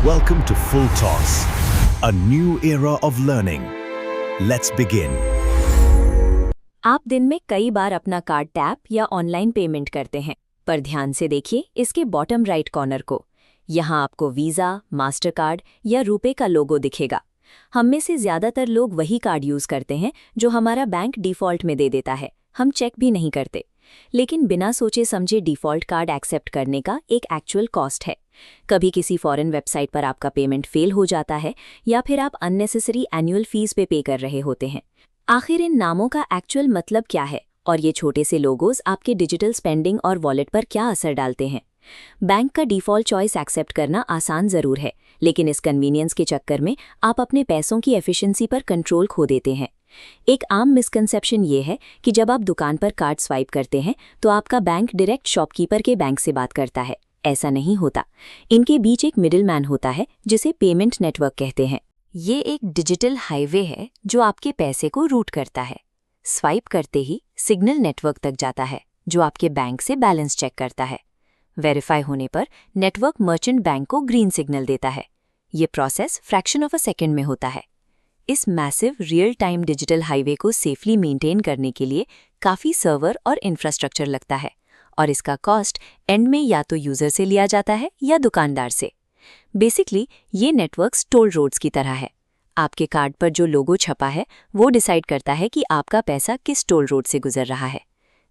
Welcome to Full Toss, a new era of learning. Let's begin. आप दिन में कई बार अपना कार्ड टैप या ऑनलाइन पेमेंट करते हैं, पर ध्यान से देखिए इसके बॉटम राइट कॉर्नर को। यहाँ आपको वीज़ा, मास्टर कार्ड या रुपे का लोगो दिखेगा। हम में से ज़्यादातर लोग वही कार्ड यूज़ करते हैं जो हमारा बैंक डिफ़ॉल्ट में दे देता है, हम चेक भी नहीं करते। लेकिन बिना सोचे समझे डिफ़ॉल्ट कार्ड एक्सेप्ट करने का एक एक्चुअल कॉस्ट है। कभी किसी फॉरेन वेबसाइट पर आपका पेमेंट फेल हो जाता है या फिर आप अननेसेसरी एनुअल फीस पे कर रहे होते हैं। आखिर इन नामों का एक्चुअल मतलब क्या है और ये छोटे से लोगोस आपके डिजिटल स्पेंडिंग और वॉलेट पर क्या असर डालते हैं? बैंक का डिफ़ॉल्ट चॉइस एक्सेप्ट करना आसान ज़रूर है, लेकिन इस कन्वीनियंस के चक्कर में आप अपने पैसों की एफिशिएंसी पर कंट्रोल खो देते हैं। एक आम मिसकंसेप्शन ये है कि जब आप दुकान पर कार्ड स्वाइप करते हैं तो आपका बैंक डायरेक्ट शॉपकीपर के बैंक से बात करता है। ऐसा नहीं होता। इनके बीच एक मिडिलमैन होता है जिसे पेमेंट नेटवर्क कहते हैं। ये एक डिजिटल हाईवे है जो आपके पैसे को रूट करता है। स्वाइप करते ही सिग्नल नेटवर्क तक जाता है जो आपके बैंक से बैलेंस चेक करता है। वेरीफाई होने पर नेटवर्क मर्चेंट बैंक को ग्रीन सिग्नल देता है। ये process fraction of a second में होता है। इस massive real time digital highway को सेफली मेंटेन करने के लिए काफ़ी सर्वर और इंफ्रास्ट्रक्चर लगता है और इसका कॉस्ट एंड में या तो यूज़र से लिया जाता है या दुकानदार से। बेसिकली ये नेटवर्क्स टोल रोड्स की तरह है। आपके कार्ड पर जो लोगो छपा है वो डिसाइड करता है कि आपका पैसा किस टोल रोड से गुजर रहा है।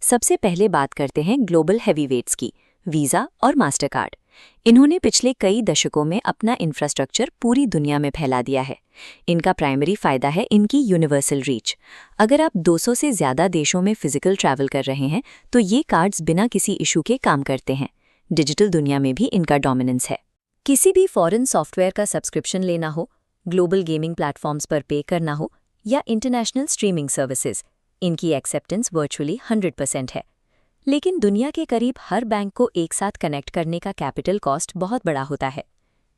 सबसे पहले बात करते हैं ग्लोबल हैवीवेट्स की, वीज़ा और मास्टर कार्ड। इन्होंने पिछले कई दशकों में अपना इंफ्रास्ट्रक्चर पूरी दुनिया में फैला दिया है। इनका प्राइमरी फ़ायदा है इनकी यूनिवर्सल रीच। अगर आप 200 से ज़्यादा देशों में फिजिकल ट्रैवल कर रहे हैं तो ये कार्ड्स बिना किसी इशू के काम करते हैं। डिजिटल दुनिया में भी इनका डोमिनेंस है। किसी भी फॉरेन सॉफ्टवेयर का सब्सक्रिप्शन लेना हो, ग्लोबल गेमिंग प्लेटफॉर्म्स पर पे करना हो या इंटरनेशनल स्ट्रीमिंग सर्विसेज, इनकी एक्सेप्टेंस वर्चुअली 100% है। लेकिन दुनिया के करीब हर बैंक को एक साथ कनेक्ट करने का कैपिटल कॉस्ट बहुत बड़ा होता है।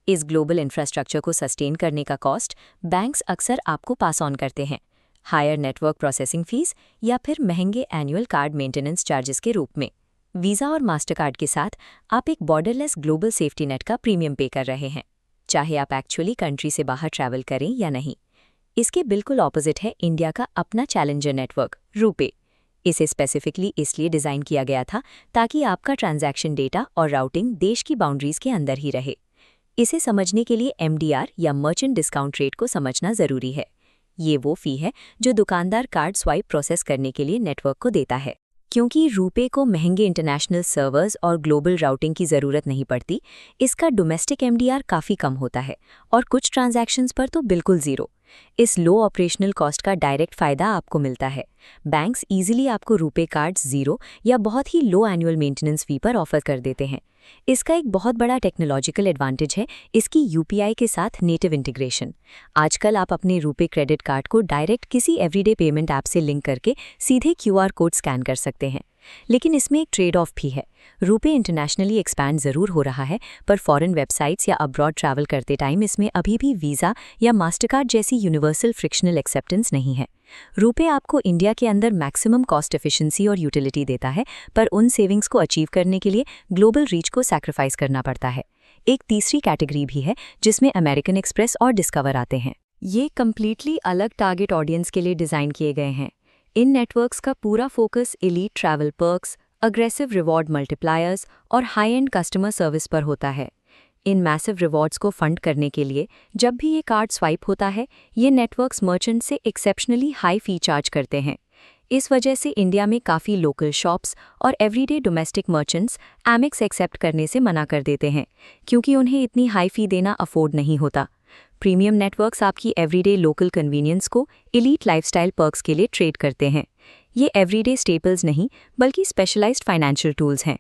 इस ग्लोबल इंफ्रास्ट्रक्चर को सस्टेन करने का कॉस्ट बैंक्स अक्सर आपको पास ऑन करते हैं, हायर नेटवर्क प्रोसेसिंग फीस या फिर महंगे एनुअल कार्ड मेंटेनेंस चार्जेस के रूप में। वीज़ा और मास्टर कार्ड के साथ आप एक बॉर्डरलेस ग्लोबल सेफ्टी नेट का प्रीमियम पे कर रहे हैं, चाहे आप एक्चुअली कंट्री से बाहर ट्रैवल करें या नहीं। इसके बिल्कुल ऑपोजिट है इंडिया का अपना चैलेंजर नेटवर्क रुपे। इसे स्पेसिफिकली इसलिए डिज़ाइन किया गया था ताकि आपका ट्रांजैक्शन डेटा और राउटिंग देश की बाउंड्रीज के अंदर ही रहे। इसे समझने के लिए MDR या मर्चेंट डिस्काउंट रेट को समझना ज़रूरी है। ये वो फ़ी है जो दुकानदार कार्ड स्वाइप प्रोसेस करने के लिए नेटवर्क को देता है। क्योंकि रुपे को महंगे इंटरनेशनल सर्वर्स और ग्लोबल राउटिंग की ज़रूरत नहीं पड़ती, इसका डोमेस्टिक MDR काफ़ी कम होता है और कुछ ट्रांजैक्शंस पर तो बिल्कुल ज़ीरो। इस लो ऑपरेशनल कॉस्ट का डायरेक्ट फ़ायदा आपको मिलता है। बैंक्स ईजिली आपको रुपे कार्ड्स ज़ीरो या बहुत ही लो एनुअल मेंटेनेंस फ़ी पर ऑफर कर देते हैं। इसका एक बहुत बड़ा टेक्नोलॉजिकल एडवांटेज है इसकी UPI के साथ नेटिव इंटीग्रेशन। आजकल आप अपने रुपे क्रेडिट कार्ड को डायरेक्ट किसी एवरीडे पेमेंट ऐप से लिंक करके सीधे QR कोड स्कैन कर सकते हैं। लेकिन इसमें एक ट्रेड ऑफ भी है। रुपे इंटरनेशनली एक्सपैंड ज़रूर हो रहा है, पर फॉरेन वेबसाइट्स या अब्रॉड ट्रैवल करते टाइम इसमें अभी भी वीज़ा या मास्टरकार्ड जैसी यूनिवर्सल फ्रिक्शनल एक्सेप्टेंस नहीं है। रुपे आपको इंडिया के अंदर मैक्सिमम कॉस्ट एफिशिएंसी और यूटिलिटी देता है, पर उन सेविंग्स को अचीव करने के लिए ग्लोबल रीच को सैक्रिफाइस करना पड़ता है। एक तीसरी कैटेगरी भी है जिसमें अमेरिकन एक्सप्रेस और डिस्कवर आते हैं। ये कम्प्लीटली अलग टारगेट ऑडियंस के लिए डिज़ाइन किए गए हैं। इन नेटवर्क्स का पूरा focus elite travel perks, aggressive reward multipliers और हाई एंड कस्टमर सर्विस पर होता है। इन मैसिव रिवॉर्ड्स को फंड करने के लिए जब भी ये कार्ड स्वाइप होता है, ये नेटवर्क्स मर्चेंट से एक्सेप्शनली हाई फी चार्ज करते हैं। इस वजह से इंडिया में काफ़ी लोकल शॉप्स और everyday domestic merchants Amex accept करने से मना कर देते हैं, क्योंकि उन्हें इतनी हाई फी देना अफोर्ड नहीं होता। प्रीमियम नेटवर्क्स आपकी एवरीडे लोकल कन्वीनियंस को एलीट लाइफस्टाइल पर्क्स के लिए ट्रेड करते हैं। ये एवरीडे स्टेपल्स नहीं बल्कि स्पेशलाइज्ड फाइनेंशियल टूल्स हैं।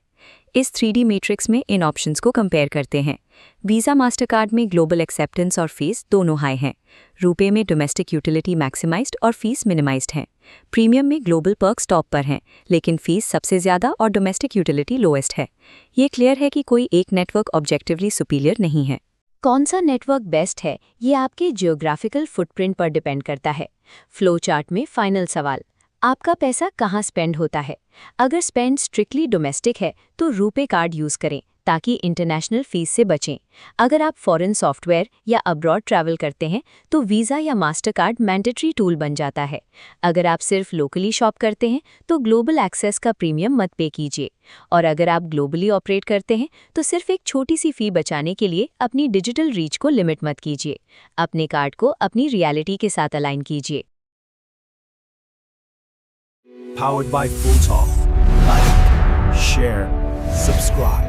इस 3D मैट्रिक्स में इन ऑप्शंस को कंपेयर करते हैं। वीज़ा मास्टरकार्ड में ग्लोबल एक्सेप्टेंस और फीस दोनों हाई हैं। रुपे में डोमेस्टिक यूटिलिटी मैक्सिमाइज्ड और फीस मिनिमाइज्ड हैं। प्रीमियम में ग्लोबल पर्क्स टॉप पर हैं, लेकिन फीस सबसे ज़्यादा और डोमेस्टिक यूटिलिटी लोएस्ट है। ये क्लियर है कि कोई एक नेटवर्क ऑब्जेक्टिवली सुपीरियर नहीं है। कौन सा नेटवर्क बेस्ट है, ये आपके जियोग्राफिकल फुटप्रिंट पर डिपेंड करता है। फ्लो चार्ट में फाइनल सवाल, आपका पैसा कहाँ स्पेंड होता है? अगर स्पेंड स्ट्रिक्टली डोमेस्टिक है तो रुपे कार्ड यूज़ करें, ताकि इंटरनेशनल फीस से बचें। अगर आप फॉरेन सॉफ्टवेयर या अब्रॉड ट्रैवल करते हैं तो वीज़ा या मास्टर कार्ड मैंडेटरी टूल बन जाता है। अगर आप सिर्फ लोकली शॉप करते हैं तो ग्लोबल एक्सेस का प्रीमियम मत पे कीजिए। और अगर आप ग्लोबली ऑपरेट करते हैं तो सिर्फ एक छोटी सी फ़ी बचाने के लिए अपनी डिजिटल रीच को लिमिट मत कीजिए। अपने कार्ड को अपनी रियलिटी के साथ अलाइन कीजिए। Powered by Full Talk. Like, share, subscribe.